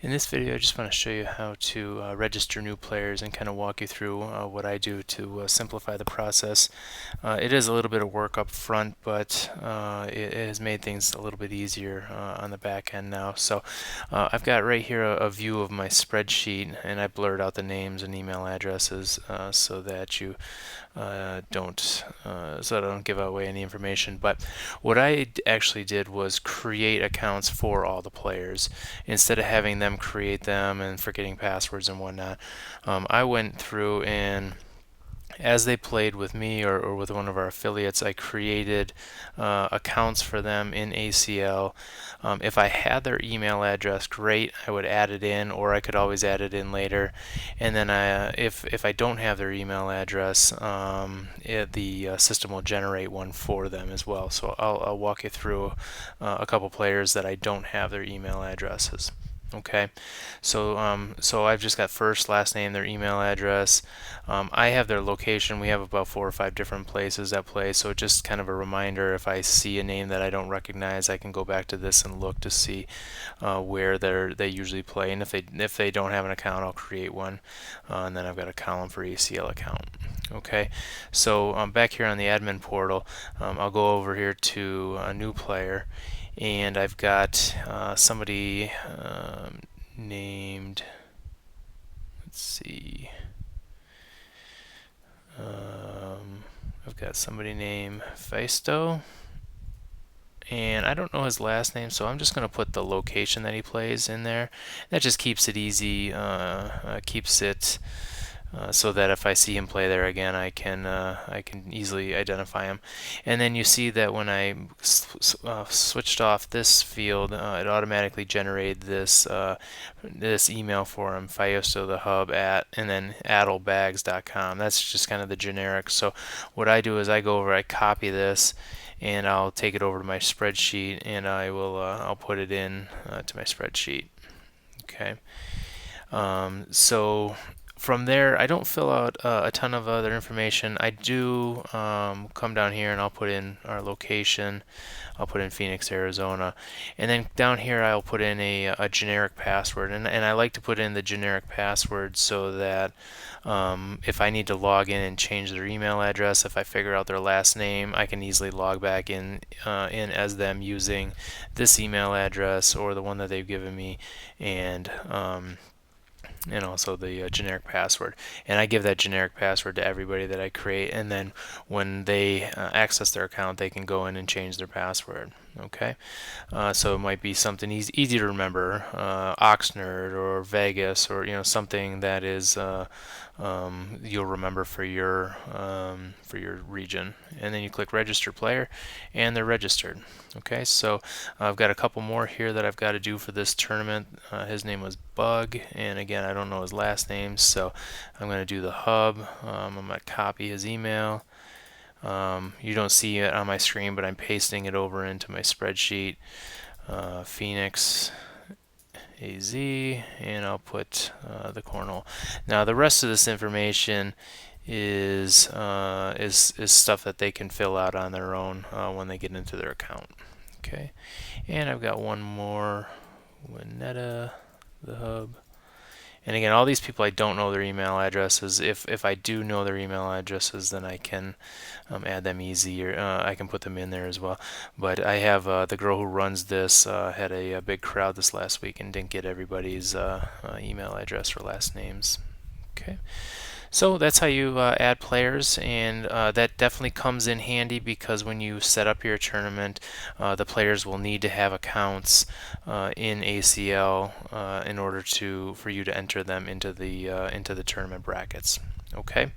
In this video, I just want to show you how to register new players and kind of walk you through what I do to simplify the process. It is a little bit of work up front, but it has made things a little bit easier on the back end now. So I've got right here a view of my spreadsheet, and I blurred out the names and email addresses so that you don't so I don't give away any information. But what I actually did was create accounts for all the players instead of having them create them and forgetting passwords and whatnot. I went through and as they played with me or with one of our affiliates, I created accounts for them in ACL. If I had their email address, great, I would add it in, or I could always add it in later. And then if I don't have their email address, the system will generate one for them as well. So I'll walk you through a couple players that I don't have their email addresses. Okay, so I've just got first, last name, their email address. I have their location. We have about 4 or 5 different places that play, so just kind of a reminder, if I see a name that I don't recognize, I can go back to this and look to see where they usually play. And if they don't have an account, I'll create one, and then I've got a column for ACL account. Okay, so back here on the admin portal, I'll go over here to a new player, and I've got somebody named, let's see, I've got somebody named Feisto, and I don't know his last name, so I'm just going to put the location that he plays in there. That just keeps it easy, keeps it so that if I see him play there again, I can easily identify him. And then you see that when I switched off this field, it automatically generated this email for him, FiostoTheHub at, and then addlebags.com. That's just kind of the generic. So what I do is I go over, I copy this, and I'll take it over to my spreadsheet, and I'll put it in to my spreadsheet. Okay. So from there, I don't fill out a ton of other information. I do come down here and I'll put in our location. I'll put in Phoenix, Arizona. And then down here I'll put in a generic password. And I like to put in the generic password so that if I need to log in and change their email address, if I figure out their last name, I can easily log back in as them using this email address or the one that they've given me, and also the generic password. And I give that generic password to everybody that I create, and then when they access their account, they can go in and change their password. Okay, so it might be something easy to remember, Oxnard or Vegas, or something that is you'll remember for your region. And then you click register player, and they're registered. Okay, so I've got a couple more here that I've got to do for this tournament. His name was Bug, and again, I don't know his last name, so I'm going to do the hub. I'm going to copy his email. You don't see it on my screen, but I'm pasting it over into my spreadsheet. Phoenix AZ, and I'll put the cornhole. Now the rest of this information is stuff that they can fill out on their own when they get into their account. Okay, and I've got one more, Winetta, the hub. And again, all these people, I don't know their email addresses. If I do know their email addresses, then I can add them easy, or I can put them in there as well. But I have the girl who runs this had a big crowd this last week and didn't get everybody's email address or last names. Okay. So that's how you add players, and that definitely comes in handy because when you set up your tournament, the players will need to have accounts in ACL in order for you to enter them into the tournament brackets. Okay.